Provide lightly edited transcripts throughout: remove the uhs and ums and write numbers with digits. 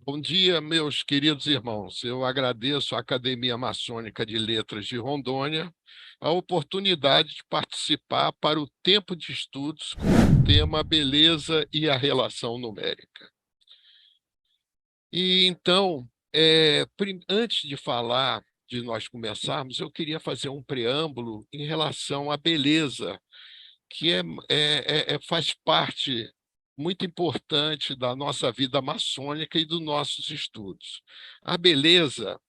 Bom dia, meus queridos irmãos. Eu agradeço à Academia Maçônica de Letras de Rondônia a oportunidade de participar para o tempo de estudos com o tema Beleza e a Relação Numérica. E então, antes de falar, de nós começarmos, eu queria fazer um preâmbulo em relação à beleza, que faz parte muito importante da nossa vida maçônica e dos nossos estudos. A beleza,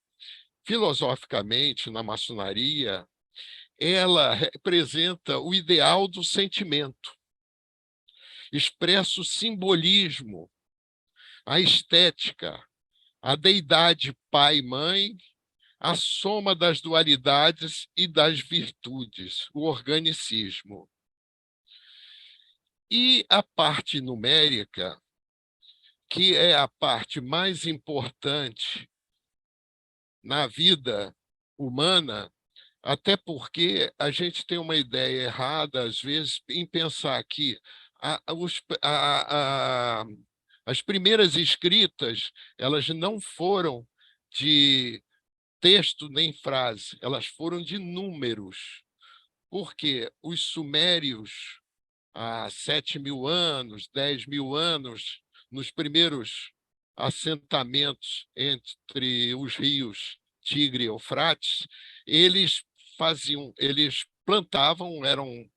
filosoficamente, na maçonaria, ela representa o ideal do sentimento, expressa o simbolismo, a estética, a deidade pai e mãe, a soma das dualidades e das virtudes, o organicismo. E a parte numérica, que é a parte mais importante na vida humana, até porque a gente tem uma ideia errada, às vezes, em pensar que a- os- a- as primeiras escritas elas não foram de texto nem frase, elas foram de números, porque os sumérios, há 7.000 anos, 10.000 anos, nos primeiros assentamentos entre os rios Tigre e Eufrates, eles plantavam, eram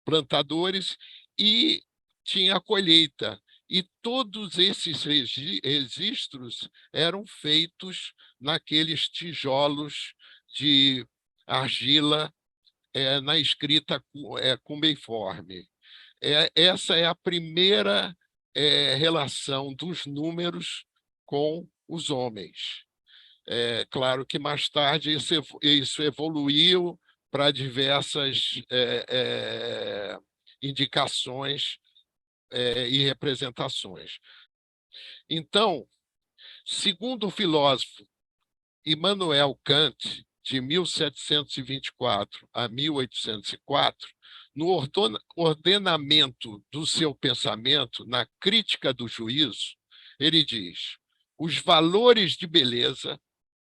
plantadores e tinha a colheita. E todos esses registros eram feitos naqueles tijolos de argila na escrita cuneiforme. Essa é a primeira relação dos números com os homens. É claro que mais tarde isso evoluiu para diversas indicações e representações. Então, segundo o filósofo Immanuel Kant, de 1724 a 1804, no ordenamento do seu pensamento, na crítica do juízo, ele diz: os valores de beleza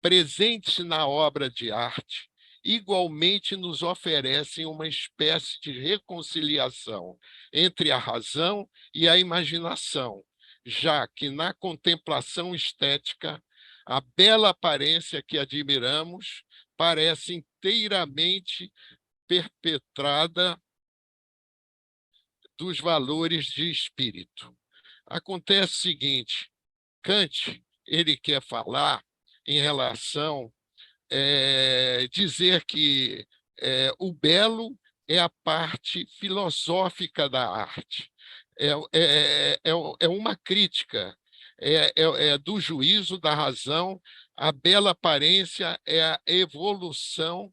presentes na obra de arte igualmente nos oferecem uma espécie de reconciliação entre a razão e a imaginação, já que na contemplação estética a bela aparência que admiramos parece inteiramente perpetrada dos valores de espírito. Acontece o seguinte, Kant, ele quer falar em relação, dizer que o belo é a parte filosófica da arte, é uma crítica, é do juízo, da razão, a bela aparência é a evolução,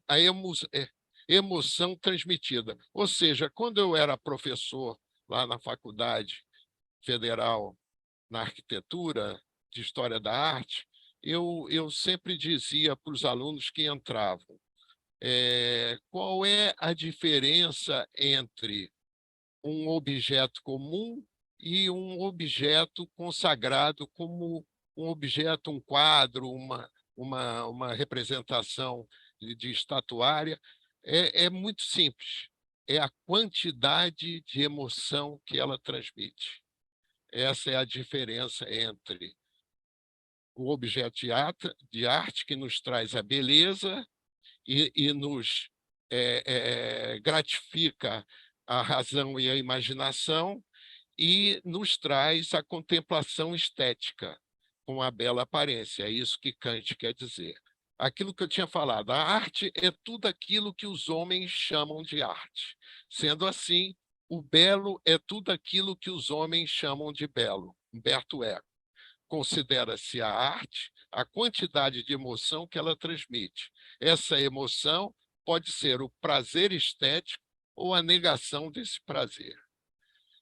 emoção transmitida. Ou seja, quando eu era professor lá na Faculdade Federal, na arquitetura, de História da Arte, eu sempre dizia para os alunos que entravam, qual é a diferença entre um objeto comum e um objeto consagrado como um objeto, um quadro, uma representação de estatuária? É muito simples. É a quantidade de emoção que ela transmite. Essa é a diferença entre o objeto de arte que nos traz a beleza e nos gratifica a razão e a imaginação e nos traz a contemplação estética com a bela aparência. É isso que Kant quer dizer. Aquilo que eu tinha falado, a arte é tudo aquilo que os homens chamam de arte. Sendo assim, o belo é tudo aquilo que os homens chamam de belo. Humberto Eco. Considera-se a arte a quantidade de emoção que ela transmite. Essa emoção pode ser o prazer estético ou a negação desse prazer.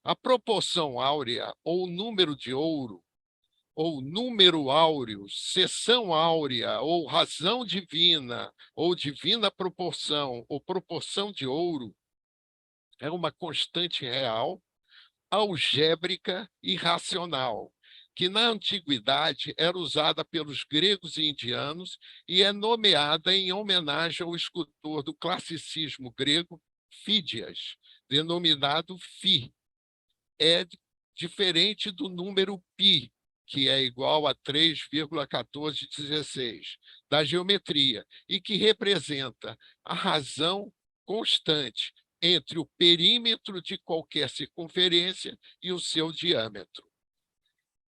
A proporção áurea, ou número de ouro, ou número áureo, seção áurea, ou razão divina, ou divina proporção, ou proporção de ouro, é uma constante real, algébrica e racional, que na antiguidade era usada pelos gregos e indianos e é nomeada em homenagem ao escultor do classicismo grego Fídias, denominado Φ. É diferente do número π, que é igual a 3,1416, da geometria, e que representa a razão constante entre o perímetro de qualquer circunferência e o seu diâmetro.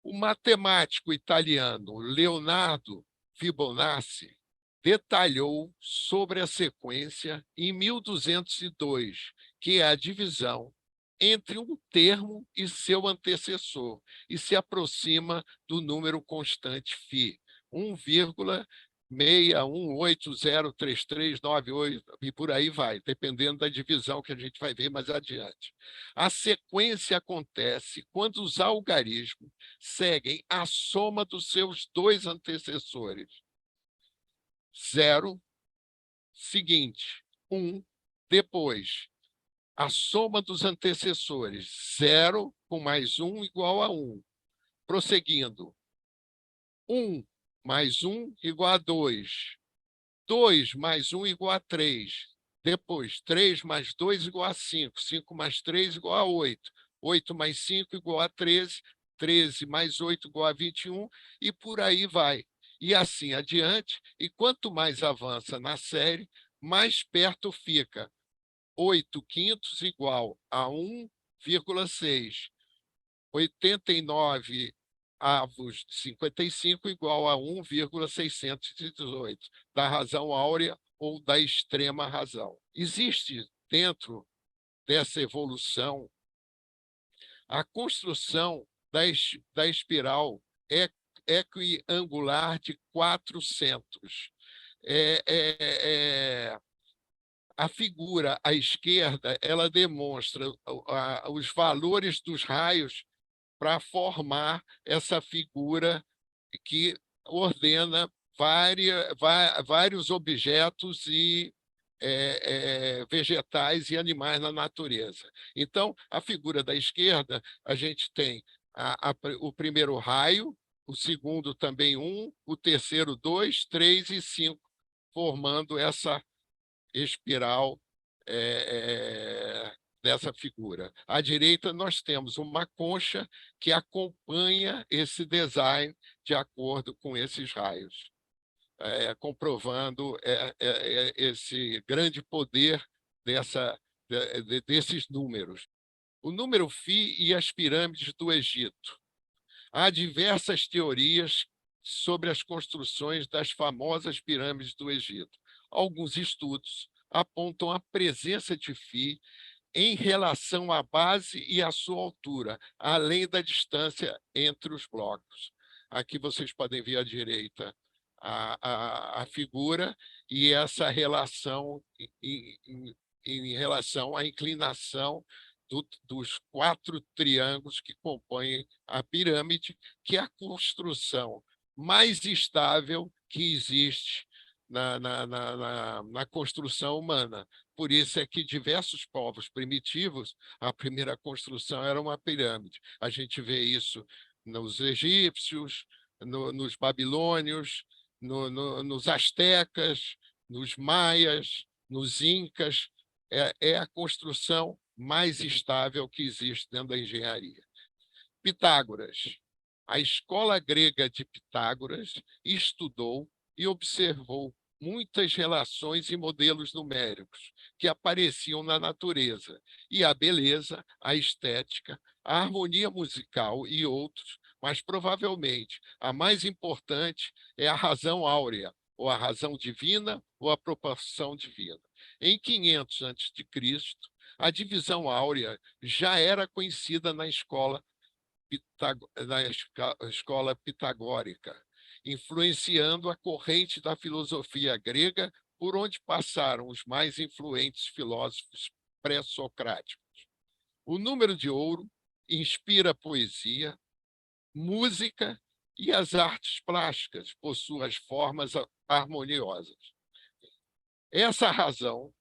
O matemático italiano Leonardo Fibonacci detalhou sobre a sequência em 1202, que é a divisão entre um termo e seu antecessor, e se aproxima do número constante φ, 1,6180339,8 e por aí vai, dependendo da divisão que a gente vai ver mais adiante. A sequência acontece quando os algarismos seguem a soma dos seus dois antecessores. 0, seguinte, 1, depois. A soma dos antecessores, 0 com mais 1 igual a 1. Prosseguindo, 1 mais 1 igual a 2. 2 mais 1 igual a 3. Depois, 3 mais 2 igual a 5. 5 mais 3 igual a 8. 8 mais 5 igual a 13. 13 mais 8 igual a 21, e por aí vai. E assim adiante, e quanto mais avança na série, mais perto fica. 8 quintos igual a 1,6. 89 avos de 55 igual a 1,618, da razão áurea ou da extrema razão. Existe dentro dessa evolução a construção da espiral equiangular de 4 centros. A figura à esquerda, ela demonstra os valores dos raios para formar essa figura que ordena vários objetos e vegetais e animais na natureza. Então, a figura da esquerda, a gente tem o primeiro raio, o segundo também 1, o terceiro 2, 3 e 5, formando essa espiral dessa figura. À direita, nós temos uma concha que acompanha esse design de acordo com esses raios, comprovando esse grande poder desses números. O número φ e as pirâmides do Egito. Há diversas teorias sobre as construções das famosas pirâmides do Egito. Alguns estudos apontam a presença de φ em relação à base e à sua altura, além da distância entre os blocos. Aqui vocês podem ver à direita a figura e essa relação em relação à inclinação dos 4 triângulos que compõem a pirâmide, que é a construção mais estável que existe na construção humana. Por isso é que diversos povos primitivos, a primeira construção era uma pirâmide. A gente vê isso nos egípcios, nos babilônios, nos astecas, nos maias, nos incas. É a construção mais estável que existe dentro da engenharia. Pitágoras. A escola grega de Pitágoras estudou e observou muitas relações e modelos numéricos que apareciam na natureza, e a beleza, a estética, a harmonia musical e outros, mas provavelmente a mais importante é a razão áurea, ou a razão divina, ou a proporção divina. Em 500 a.C., a divisão áurea já era conhecida na escola pitagórica, influenciando a corrente da filosofia grega, por onde passaram os mais influentes filósofos pré-socráticos. O número de ouro inspira a poesia, música e as artes plásticas por suas formas harmoniosas. Essa razão,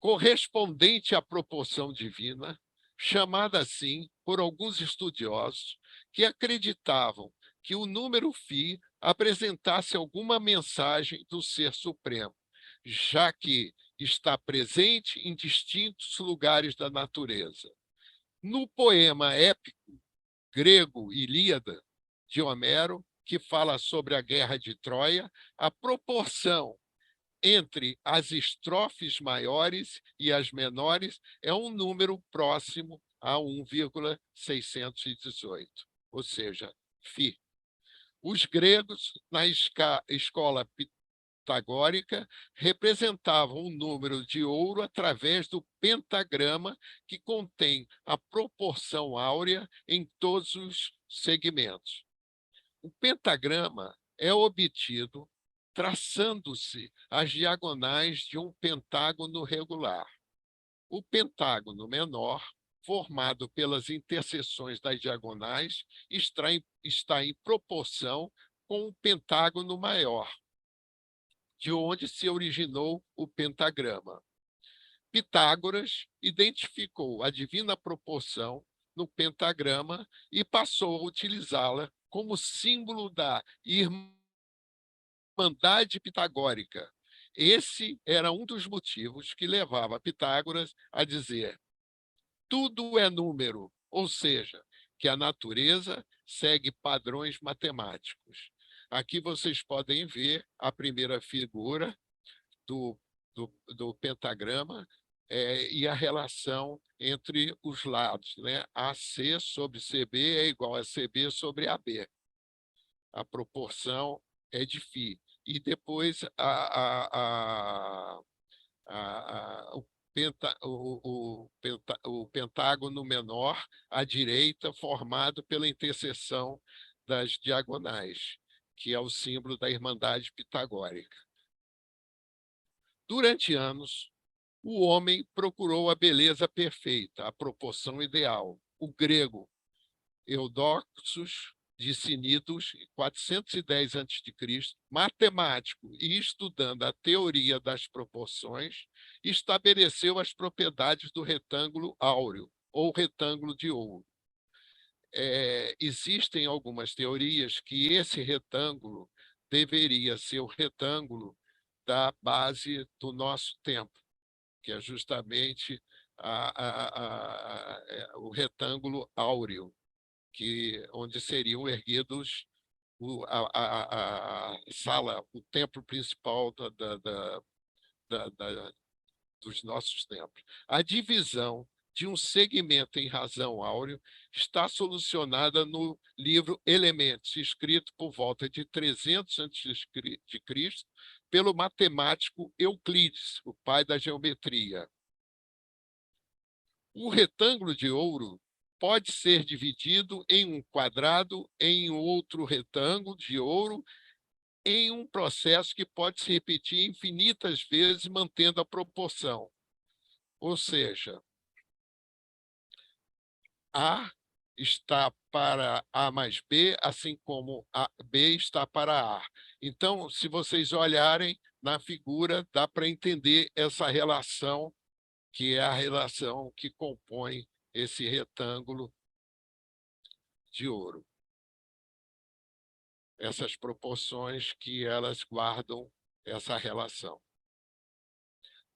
correspondente à proporção divina, chamada assim por alguns estudiosos, que acreditavam que o número φ apresentasse alguma mensagem do Ser Supremo, já que está presente em distintos lugares da natureza. No poema épico grego Ilíada, de Homero, que fala sobre a guerra de Troia, a proporção entre as estrofes maiores e as menores é um número próximo a 1,618, ou seja, φ. Os gregos, na escola pitagórica, representavam um número de ouro através do pentagrama, que contém a proporção áurea em todos os segmentos. O pentagrama é obtido traçando-se as diagonais de um pentágono regular. O pentágono menor, formado pelas interseções das diagonais, está em proporção com o pentágono maior, de onde se originou o pentagrama. Pitágoras identificou a divina proporção no pentagrama e passou a utilizá-la como símbolo da irmandade pitagórica. Esse era um dos motivos que levava Pitágoras a dizer: tudo é número, ou seja, que a natureza segue padrões matemáticos. Aqui vocês podem ver a primeira figura do pentagrama, e a relação entre os lados, né? AC sobre CB é igual a CB sobre AB. A proporção é de φ. E depois o pentágono menor à direita, formado pela interseção das diagonais, que é o símbolo da Irmandade Pitagórica. Durante anos, o homem procurou a beleza perfeita, a proporção ideal. O grego Eudoxos de Cnídos, 410 a.C., matemático e estudando a teoria das proporções, estabeleceu as propriedades do retângulo áureo, ou retângulo de ouro. Existem algumas teorias que esse retângulo deveria ser o retângulo da base do nosso tempo, que é justamente o retângulo áureo, onde seriam erguidos a sala, o templo principal dos nossos templos. A divisão de um segmento em razão áureo está solucionada no livro Elementos, escrito por volta de 300 a.C., pelo matemático Euclides, o pai da geometria. O retângulo de ouro pode ser dividido em um quadrado, em outro retângulo de ouro, em um processo que pode se repetir infinitas vezes, mantendo a proporção. Ou seja, A está para A mais B, assim como B está para A. Então, se vocês olharem na figura, dá para entender essa relação, que é a relação que compõe esse retângulo de ouro. Essas proporções que elas guardam essa relação.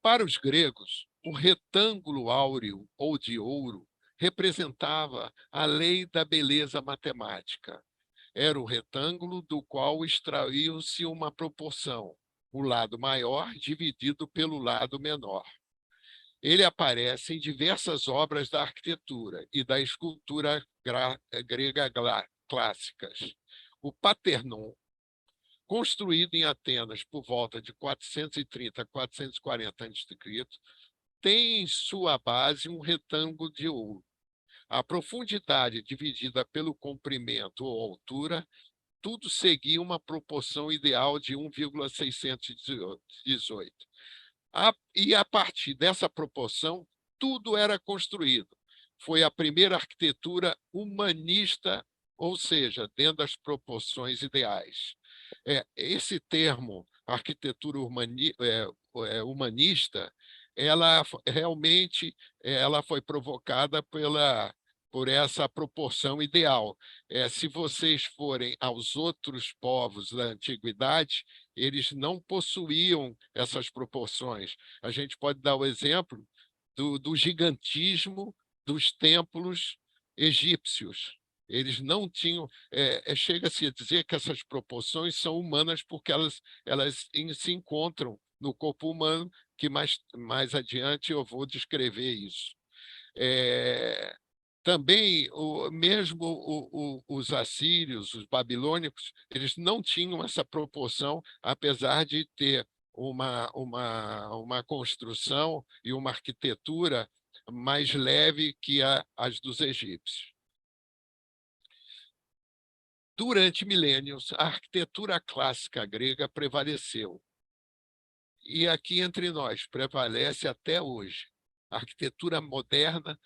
Para os gregos, o retângulo áureo ou de ouro representava a lei da beleza matemática. Era o retângulo do qual extraiu-se uma proporção, o lado maior dividido pelo lado menor. Ele aparece em diversas obras da arquitetura e da escultura grega clássicas. O Partenon, construído em Atenas por volta de 430 a 440 a.C., tem em sua base um retângulo de ouro. A profundidade dividida pelo comprimento ou altura, tudo seguia uma proporção ideal de 1,618. E a partir dessa proporção, tudo era construído. Foi a primeira arquitetura humanista, ou seja, dentro das proporções ideais. Esse termo, arquitetura humanista, ela realmente ela foi provocada por essa proporção ideal. Se vocês forem aos outros povos da antiguidade, eles não possuíam essas proporções. A gente pode dar o exemplo do gigantismo dos templos egípcios. Eles não tinham. Chega-se a dizer que essas proporções são humanas porque elas se encontram no corpo humano, que mais adiante eu vou descrever isso. É, Também, mesmo os assírios, os babilônicos, eles não tinham essa proporção, apesar de ter uma construção e uma arquitetura mais leve que as dos egípcios. Durante milênios, a arquitetura clássica grega prevaleceu. E aqui entre nós, prevalece até hoje. A arquitetura moderna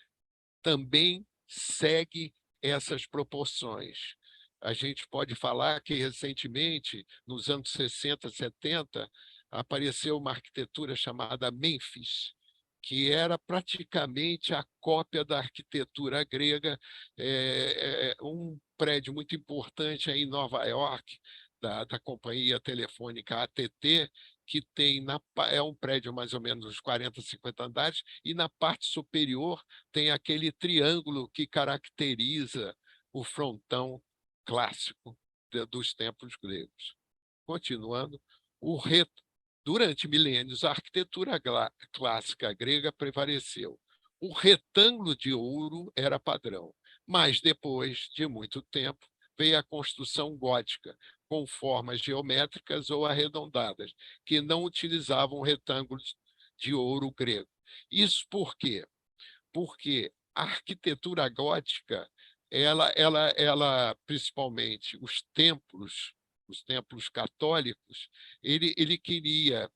também segue essas proporções. A gente pode falar que, recentemente, nos anos 60, 70, apareceu uma arquitetura chamada Mênfis, que era praticamente a cópia da arquitetura grega, um prédio muito importante aí em Nova York, da companhia telefônica AT&T, que é um prédio mais ou menos uns 40, 50 andares, e na parte superior tem aquele triângulo que caracteriza o frontão clássico dos templos gregos. Continuando, durante milênios, a arquitetura clássica grega prevaleceu. O retângulo de ouro era padrão, mas depois de muito tempo veio a construção gótica, com formas geométricas ou arredondadas, que não utilizavam retângulos de ouro grego. Isso por quê? Porque a arquitetura gótica, principalmente os templos católicos, ele queria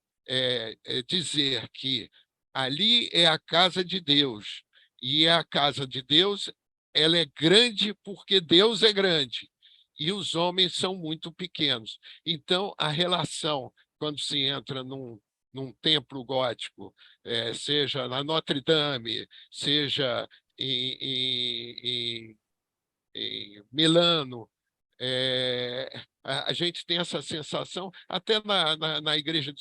dizer que ali é a casa de Deus, e a casa de Deus ela é grande porque Deus é grande, e os homens são muito pequenos. Então, a relação, quando se entra num templo gótico, seja na Notre Dame, seja em, em Milano, a gente tem essa sensação, até na igreja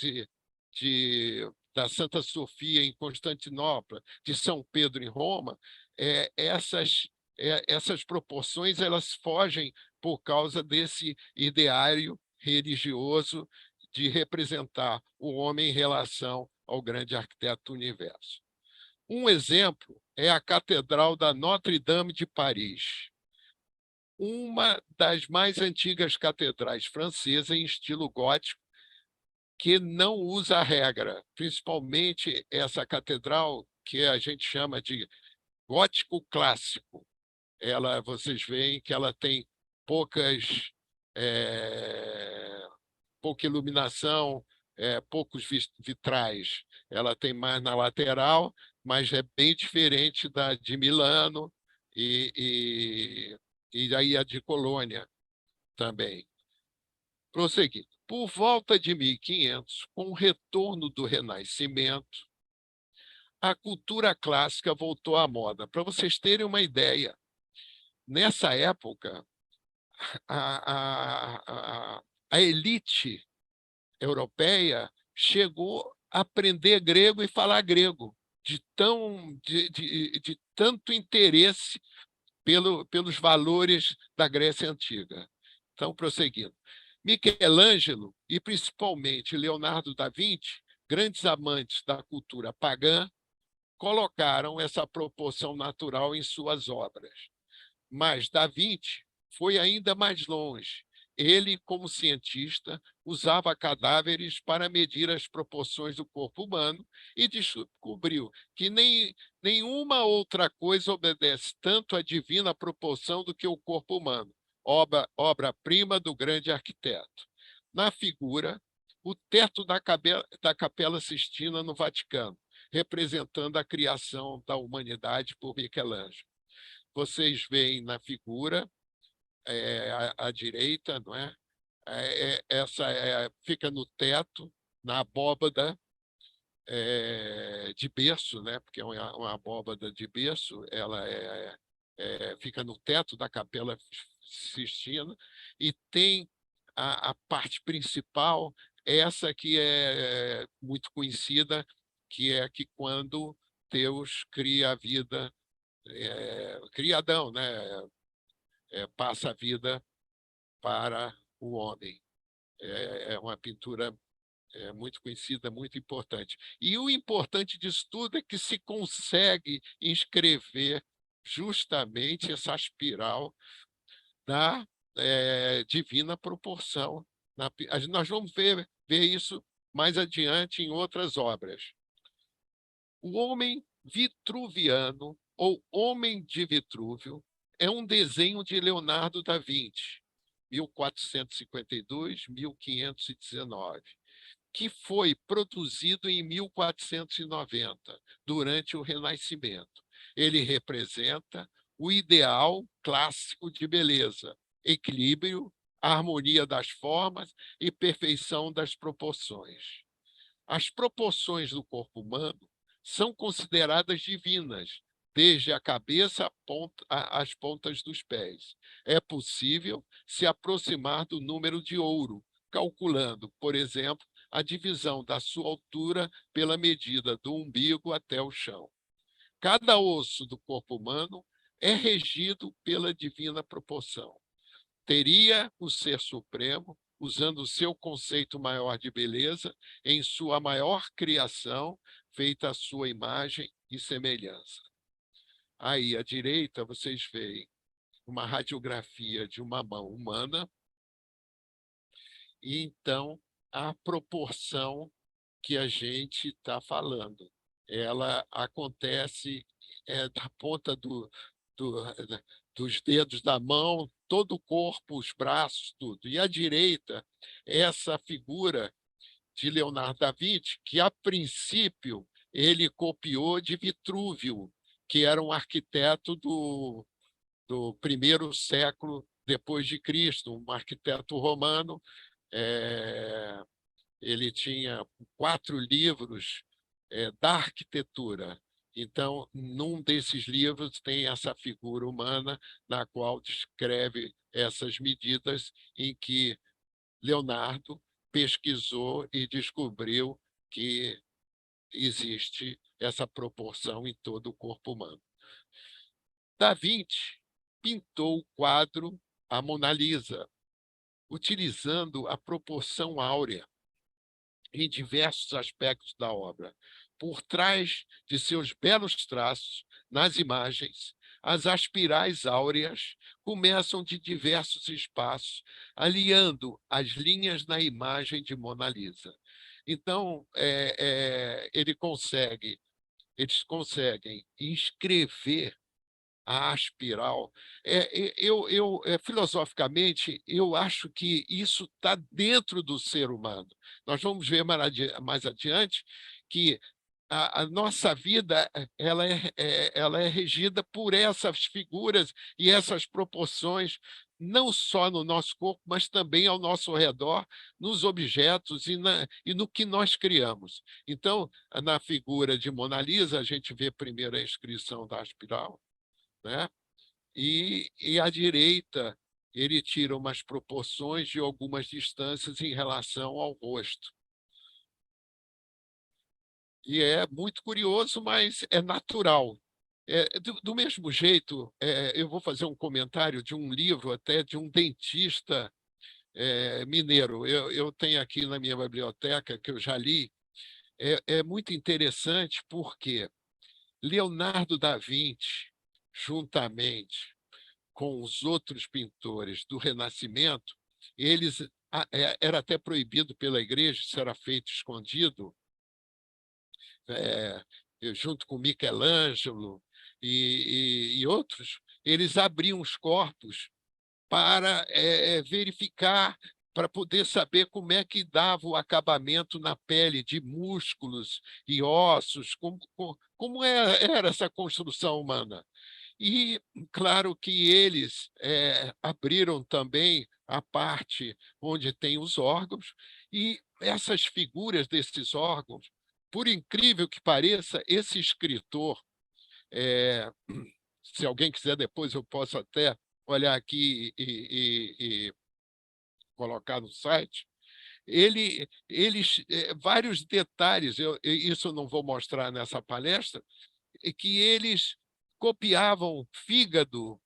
da Santa Sofia, em Constantinopla, de São Pedro, em Roma, essas proporções elas fogem por causa desse ideário religioso de representar o homem em relação ao grande arquiteto do universo. Um exemplo é a Catedral da Notre-Dame de Paris, uma das mais antigas catedrais francesas em estilo gótico, que não usa a regra, principalmente essa catedral que a gente chama de gótico clássico. Vocês veem que ela tem poucas, pouca iluminação, poucos vitrais. Ela tem mais na lateral, mas é bem diferente da de Milano e aí a de Colônia também. Prosseguindo. Por volta de 1500, com o retorno do Renascimento, a cultura clássica voltou à moda. Para vocês terem uma ideia, nessa época, a elite europeia chegou a aprender grego e falar grego, de tanto interesse pelos valores da Grécia Antiga. Então, prosseguindo. Michelangelo e principalmente Leonardo da Vinci, grandes amantes da cultura pagã, colocaram essa proporção natural em suas obras. Mas Da Vinci foi ainda mais longe. Ele, como cientista, usava cadáveres para medir as proporções do corpo humano e descobriu que nenhuma outra coisa obedece tanto à divina proporção do que o corpo humano, obra-prima do grande arquiteto. Na figura, o teto da Capela Sistina no Vaticano, representando a criação da humanidade por Michelangelo. Vocês veem na figura à direita, não é? Essa fica no teto, na abóbada de berço, né? Porque é uma abóbada de berço, ela fica no teto da Capela Sistina, e tem a parte principal, essa que é muito conhecida, que é que quando Deus cria a vida, cria Adão, né? Passa a vida para o homem. É uma pintura muito conhecida, muito importante. E o importante disso tudo é que se consegue inscrever justamente essa espiral da divina proporção. Nós vamos ver isso mais adiante em outras obras. O homem vitruviano, ou Homem de Vitrúvio, é um desenho de Leonardo da Vinci, 1452-1519, que foi produzido em 1490, durante o Renascimento. Ele representa o ideal clássico de beleza, equilíbrio, harmonia das formas e perfeição das proporções. As proporções do corpo humano são consideradas divinas, desde a cabeça às pontas dos pés. É possível se aproximar do número de ouro, calculando, por exemplo, a divisão da sua altura pela medida do umbigo até o chão. Cada osso do corpo humano é regido pela divina proporção. Teria o Ser Supremo, usando o seu conceito maior de beleza, em sua maior criação, feita à sua imagem e semelhança. Aí, à direita, vocês veem uma radiografia de uma mão humana, e então a proporção que a gente está falando. Ela acontece da ponta do, dos dedos da mão, todo o corpo, os braços, tudo. E à direita, essa figura de Leonardo da Vinci, que a princípio ele copiou de Vitrúvio, que era um arquiteto do primeiro século depois de Cristo, um arquiteto romano. é, Ele tinha 4 livros da arquitetura. Então, num desses livros tem essa figura humana na qual descreve essas medidas em que Leonardo pesquisou e descobriu que existe essa proporção em todo o corpo humano. Da Vinci pintou o quadro A Mona Lisa, utilizando a proporção áurea em diversos aspectos da obra. Por trás de seus belos traços, nas imagens, as aspirais áureas começam de diversos espaços, alinhando as linhas na imagem de Mona Lisa. Então, eles conseguem inscrever a espiral. Filosoficamente, eu acho que isso está dentro do ser humano. Nós vamos ver mais adiante que a nossa vida ela é regida por essas figuras e essas proporções, não só no nosso corpo, mas também ao nosso redor, nos objetos e no que nós criamos. Então, na figura de Mona Lisa, a gente vê primeiro a inscrição da espiral, né? E à direita, ele tira umas proporções de algumas distâncias em relação ao rosto. E é muito curioso, mas é natural. Do mesmo jeito, eu vou fazer um comentário de um livro até de um dentista mineiro. Eu tenho aqui na minha biblioteca, que eu já li. É muito interessante porque Leonardo da Vinci, juntamente com os outros pintores do Renascimento, era até proibido pela igreja, isso era feito escondido, é, junto com Michelangelo e outros, eles abriam os corpos para verificar, para poder saber como é que dava o acabamento na pele de músculos e ossos, como era essa construção humana. E, claro que eles abriram também a parte onde tem os órgãos, e essas figuras desses órgãos, por incrível que pareça, esse escritor, se alguém quiser depois, eu posso até olhar aqui e colocar no site. Vários detalhes, isso eu não vou mostrar nessa palestra, que eles copiavam fígado,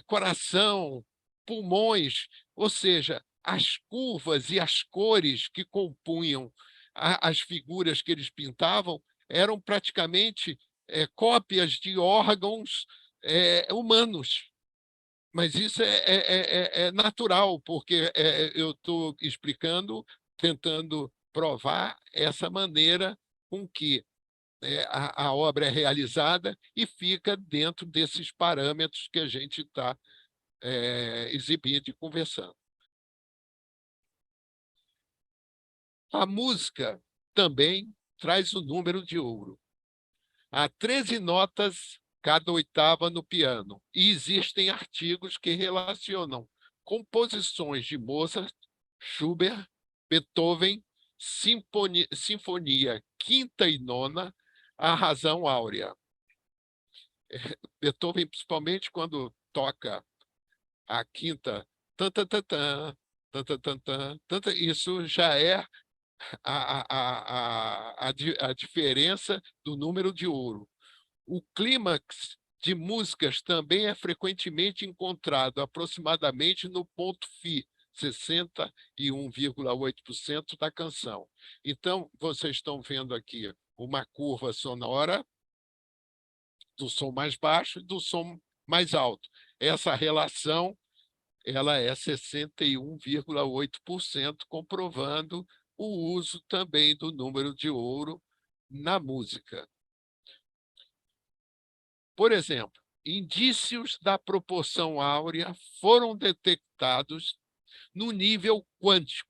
coração, pulmões, ou seja, as curvas e as cores que compunham as figuras que eles pintavam eram praticamente cópias de órgãos humanos. Mas isso é natural, porque eu estou explicando, tentando provar essa maneira com que a obra é realizada e fica dentro desses parâmetros que a gente está exibindo e conversando. A música também traz o número de ouro. Há 13 notas cada oitava no piano, e existem artigos que relacionam composições de Mozart, Schubert, Beethoven, Sinfonia Quinta e Nona, à razão áurea. Beethoven, principalmente quando toca a quinta, tan, tan, tan, tan, tan, tan, tan, tan, tan, tan, isso já é a diferença do número de ouro. O clímax de músicas também é frequentemente encontrado aproximadamente no ponto Φ, 61,8% da canção. Então, vocês estão vendo aqui uma curva sonora do som mais baixo e do som mais alto. Essa relação ela é 61,8%, comprovando o uso também do número de ouro na música. Por exemplo, indícios da proporção áurea foram detectados no nível quântico,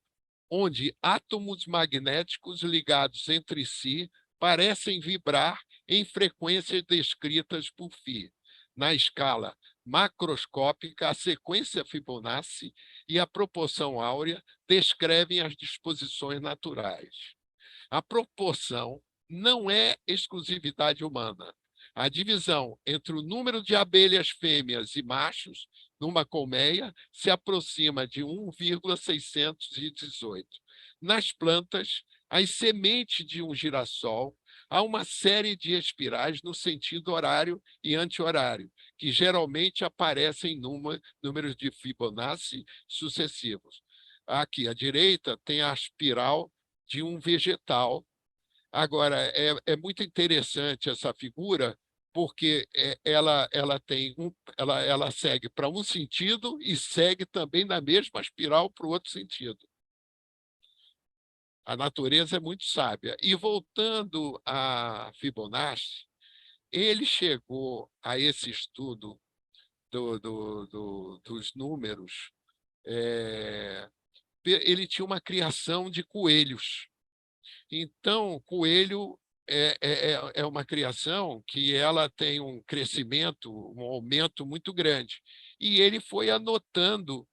onde átomos magnéticos ligados entre si parecem vibrar em frequências descritas por Φ. Na escala macroscópica, a sequência Fibonacci e a proporção áurea descrevem as disposições naturais. A proporção não é exclusividade humana. A divisão entre o número de abelhas fêmeas e machos numa colmeia se aproxima de 1,618. Nas plantas, as sementes de um girassol, há uma série de espirais no sentido horário e anti-horário, que geralmente aparecem em números de Fibonacci sucessivos. Aqui à direita tem a espiral de um vegetal. Agora, é muito interessante essa figura, porque ela segue para um sentido e segue também na mesma espiral para o outro sentido. A natureza é muito sábia. E voltando a Fibonacci, ele chegou a esse estudo dos números. Ele tinha uma criação de coelhos. Então, coelho é uma criação que ela tem um crescimento, um aumento muito grande. E ele foi anotando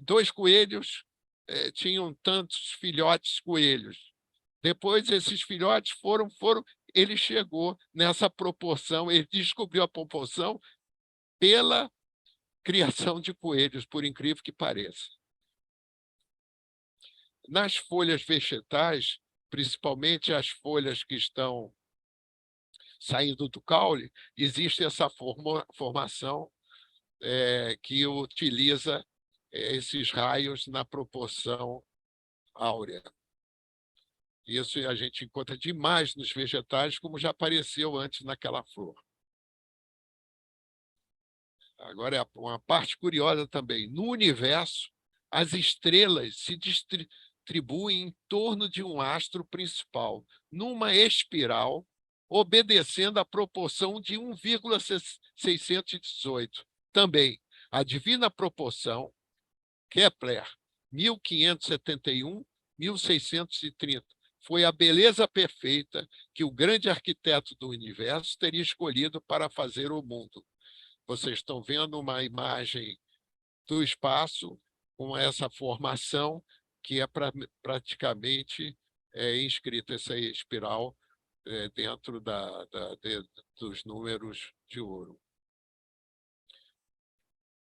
dois coelhos tinham tantos filhotes coelhos. Depois, esses filhotes ele chegou nessa proporção, ele descobriu a proporção pela criação de coelhos, por incrível que pareça. Nas folhas vegetais, principalmente as folhas que estão saindo do caule, existe essa formação que utiliza esses raios na proporção áurea. Isso a gente encontra demais nos vegetais, como já apareceu antes naquela flor. Agora, é uma parte curiosa também. No universo, as estrelas se distribuem em torno de um astro principal, numa espiral, obedecendo à proporção de 1,618. Também, a divina proporção, Kepler, 1571, 1630, foi a beleza perfeita que o grande arquiteto do universo teria escolhido para fazer o mundo. Vocês estão vendo uma imagem do espaço com essa formação que é praticamente inscrita essa espiral dentro dos números de ouro.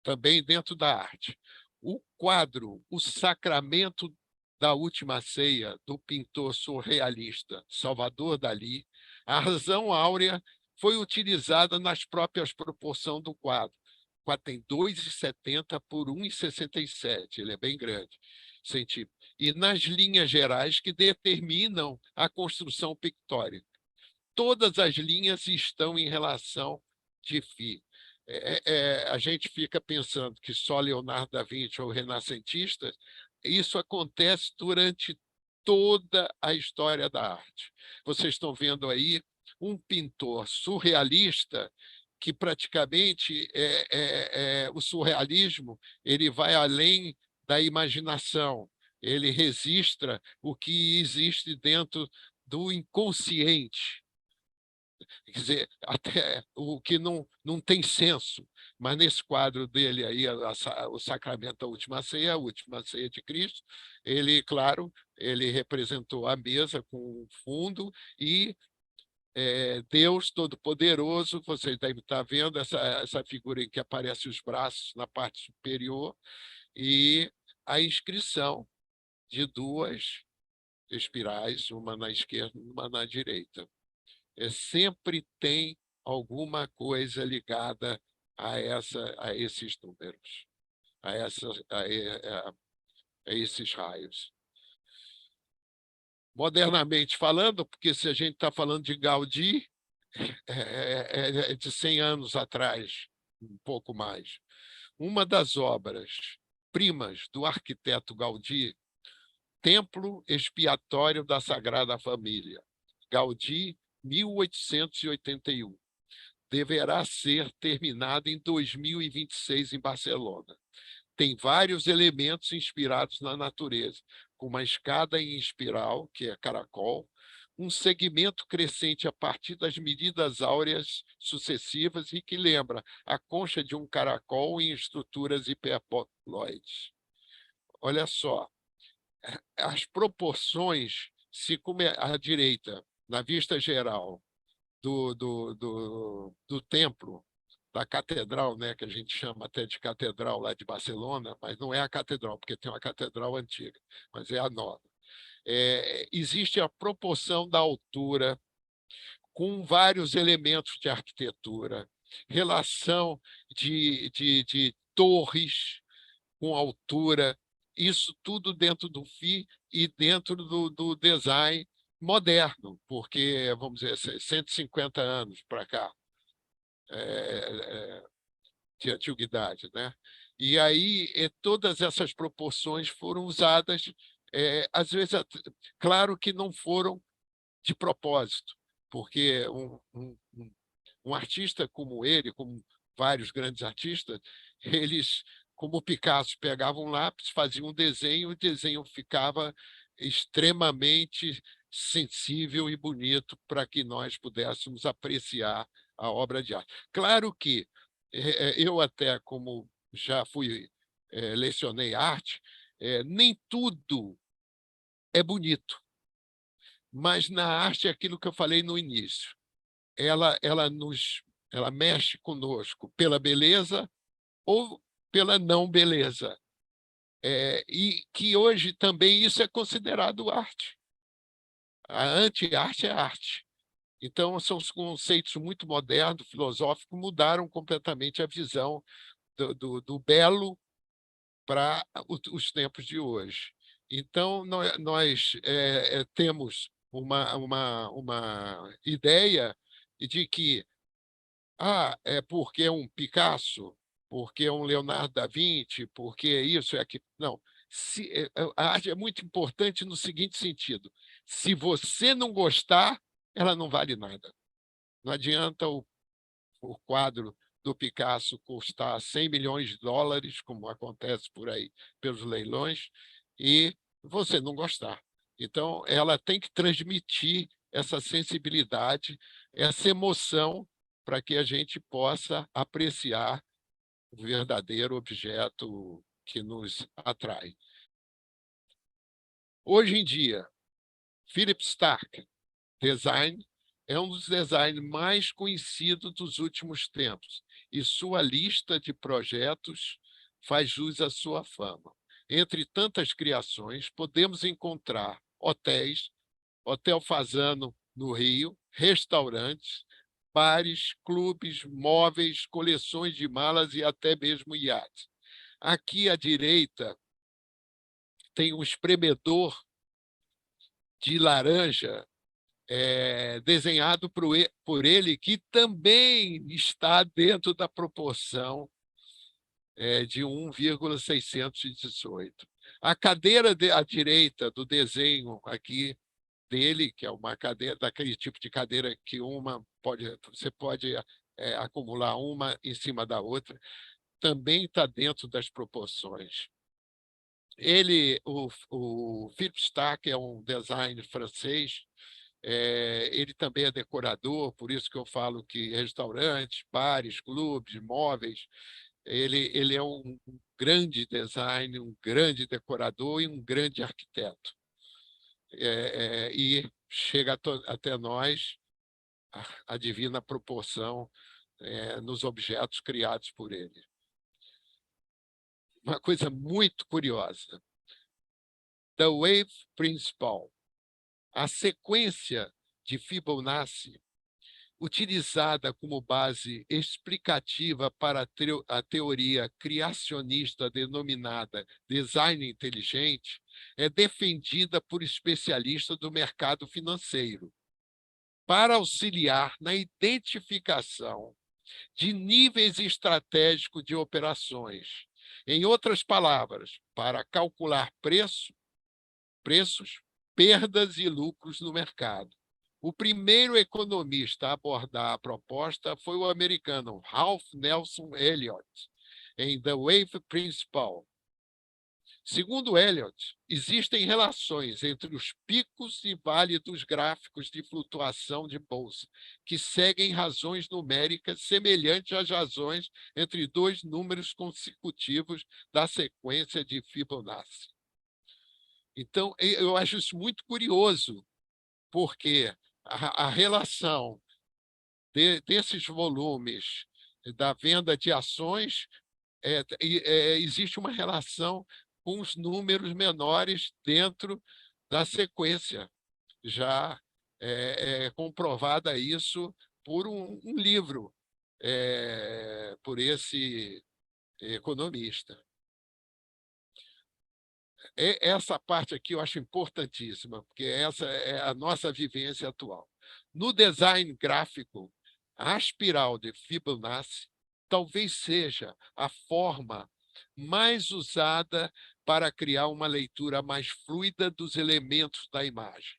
Também dentro da arte. O quadro O Sacramento da Última Ceia, do pintor surrealista Salvador Dalí, a razão áurea foi utilizada nas próprias proporções do quadro. O quadro tem 2,70 por 1,67, ele é bem grande, centímetro. E nas linhas gerais que determinam a construção pictórica. Todas as linhas estão em relação de φ. A gente fica pensando que só Leonardo da Vinci ou renascentistas, isso acontece durante toda a história da arte. Vocês estão vendo aí um pintor surrealista que praticamente o surrealismo ele vai além da imaginação, ele registra o que existe dentro do inconsciente. Quer dizer, até o que não tem senso, mas nesse quadro dele aí, o Sacramento da Última Ceia, a Última Ceia de Cristo, ele, claro, ele representou a mesa com o fundo e Deus Todo-Poderoso, vocês devem estar vendo essa figura em que aparecem os braços na parte superior e a inscrição de duas espirais, uma na esquerda e uma na direita. Sempre tem alguma coisa ligada a esses números, a esses raios. Modernamente falando, porque se a gente está falando de Gaudí, é de 100 anos atrás, um pouco mais. Uma das obras primas do arquiteto Gaudí, Templo Expiatório da Sagrada Família, Gaudí, 1881. Deverá ser terminada em 2026 em Barcelona. Tem vários elementos inspirados na natureza, como uma escada em espiral, que é caracol, um segmento crescente a partir das medidas áureas sucessivas e que lembra a concha de um caracol em estruturas hiperboloides. Olha só, as proporções, se à direita, na vista geral, do templo, da catedral, né, que a gente chama até de catedral lá de Barcelona, mas não é a catedral, porque tem uma catedral antiga, mas é a nova. Existe a proporção da altura com vários elementos de arquitetura, relação de torres com altura, isso tudo dentro do FI e dentro do design moderno, porque, vamos dizer, 150 anos para cá de antiguidade, né? E aí todas essas proporções foram usadas, às vezes, claro que não foram de propósito, porque um artista como ele, como vários grandes artistas, eles, como Picasso, pegavam um lápis, faziam um desenho, e o desenho ficava extremamente sensível e bonito para que nós pudéssemos apreciar a obra de arte. Claro que eu até, como já fui, lecionei arte, nem tudo é bonito, mas na arte é aquilo que eu falei no início. Ela mexe conosco pela beleza ou pela não beleza. E que hoje também isso é considerado arte. A anti-arte é arte. Então, são os conceitos muito modernos, filosóficos, mudaram completamente a visão do belo para os tempos de hoje. Então, nós temos uma ideia de que é porque é um Picasso, porque é um Leonardo da Vinci, porque isso é aquilo. Não. A arte é muito importante no seguinte sentido: se você não gostar, ela não vale nada. Não adianta o quadro do Picasso custar 100 milhões de dólares, como acontece por aí pelos leilões, e você não gostar. Então, ela tem que transmitir essa sensibilidade, essa emoção, para que a gente possa apreciar o verdadeiro objeto que nos atrai. Hoje em dia, Philip Stark Design é um dos designers mais conhecidos dos últimos tempos, e sua lista de projetos faz jus à sua fama. Entre tantas criações, podemos encontrar hotéis, Hotel Fasano, no Rio, restaurantes, bares, clubes, móveis, coleções de malas e até mesmo iates. Aqui à direita tem um espremedor de laranja desenhado por ele, que também está dentro da proporção de 1,618. A cadeira à direita do desenho aqui dele, que é uma cadeira, daquele tipo de cadeira que você pode acumular uma em cima da outra, também está dentro das proporções. O Philippe Starck é um designer francês, ele também é decorador, por isso que eu falo que restaurantes, bares, clubes, móveis, ele é um grande designer, um grande decorador e um grande arquiteto. E chega até nós a divina proporção nos objetos criados por ele. Uma coisa muito curiosa. The Wave Principle, a sequência de Fibonacci, utilizada como base explicativa para a teoria criacionista denominada design inteligente, é defendida por especialistas do mercado financeiro para auxiliar na identificação de níveis estratégicos de operações. Em outras palavras, para calcular preços, perdas e lucros no mercado. O primeiro economista a abordar a proposta foi o americano Ralph Nelson Elliott, em The Wave Principle. Segundo Elliott, existem relações entre os picos e vales dos gráficos de flutuação de bolsa, que seguem razões numéricas semelhantes às razões entre dois números consecutivos da sequência de Fibonacci. Então, eu acho isso muito curioso, porque a relação desses volumes da venda de ações, existe uma relação com os números menores dentro da sequência. Já comprovada isso por um livro, por esse economista. Essa parte aqui eu acho importantíssima, porque essa é a nossa vivência atual. No design gráfico, a espiral de Fibonacci talvez seja a forma mais usada para criar uma leitura mais fluida dos elementos da imagem.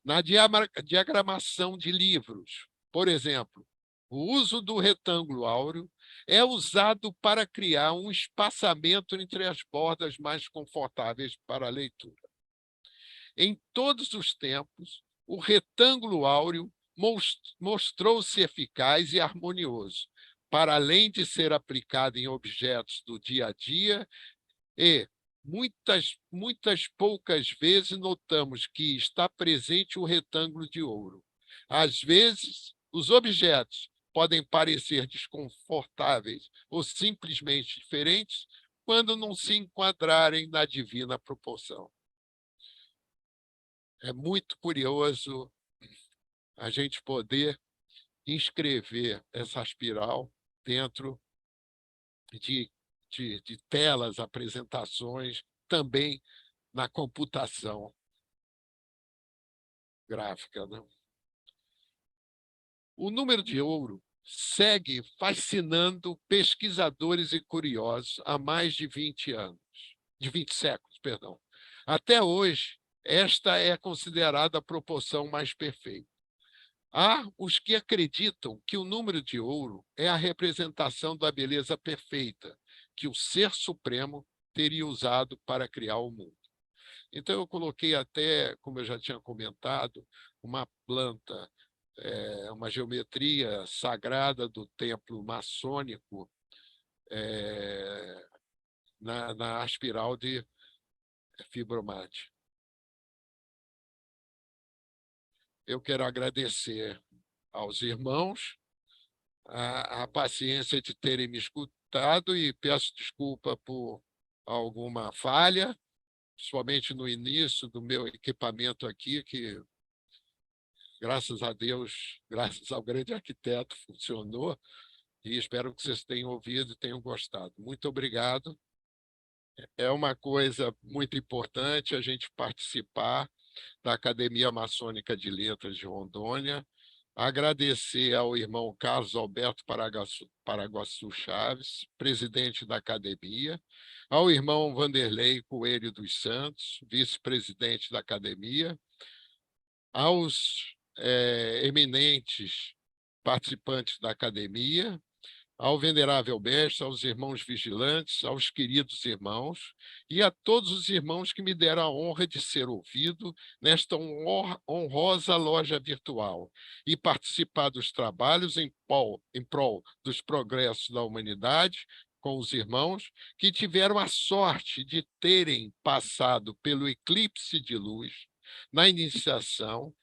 Na diagramação de livros, por exemplo, o uso do retângulo áureo é usado para criar um espaçamento entre as bordas mais confortáveis para a leitura. Em todos os tempos, o retângulo áureo mostrou-se eficaz e harmonioso, para além de ser aplicado em objetos do dia a dia e muitas poucas vezes notamos que está presente o retângulo de ouro. Às vezes, os objetos podem parecer desconfortáveis ou simplesmente diferentes quando não se enquadrarem na divina proporção. É muito curioso a gente poder inscrever essa espiral dentro de telas, apresentações, também na computação gráfica. Né? O número de ouro segue fascinando pesquisadores e curiosos há mais de 20 anos, de 20 séculos, perdão. Até hoje, esta é considerada a proporção mais perfeita. Há os que acreditam que o número de ouro é a representação da beleza perfeita que o Ser Supremo teria usado para criar o mundo. Então, eu coloquei até, como eu já tinha comentado, uma planta, uma geometria sagrada do templo maçônico na espiral de Fibonacci. Eu quero agradecer aos irmãos a paciência de terem me escutado e peço desculpa por alguma falha, principalmente no início do meu equipamento aqui, que, graças a Deus, graças ao grande arquiteto, funcionou, e espero que vocês tenham ouvido e tenham gostado. Muito obrigado. É uma coisa muito importante a gente participar da Academia Maçônica de Letras de Rondônia. Agradecer ao irmão Carlos Alberto Paraguaçu Chaves, presidente da academia, ao irmão Vanderlei Coelho dos Santos, vice-presidente da academia, aos eminentes participantes da academia, ao venerável mestre, aos irmãos vigilantes, aos queridos irmãos e a todos os irmãos que me deram a honra de ser ouvido nesta honrosa loja virtual e participar dos trabalhos em prol dos progressos da humanidade com os irmãos que tiveram a sorte de terem passado pelo eclipse de luz na iniciação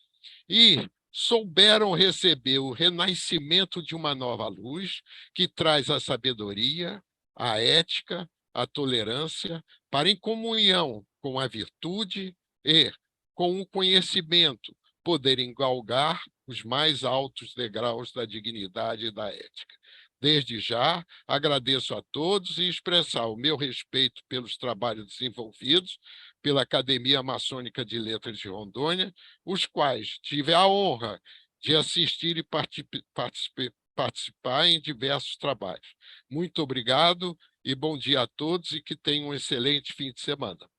e souberam receber o renascimento de uma nova luz que traz a sabedoria, a ética, a tolerância, para em comunhão com a virtude e com o conhecimento poderem galgar os mais altos degraus da dignidade e da ética. Desde já, agradeço a todos e expressar o meu respeito pelos trabalhos desenvolvidos pela Academia Maçônica de Letras de Rondônia, os quais tive a honra de assistir e participar em diversos trabalhos. Muito obrigado e bom dia a todos e que tenham um excelente fim de semana.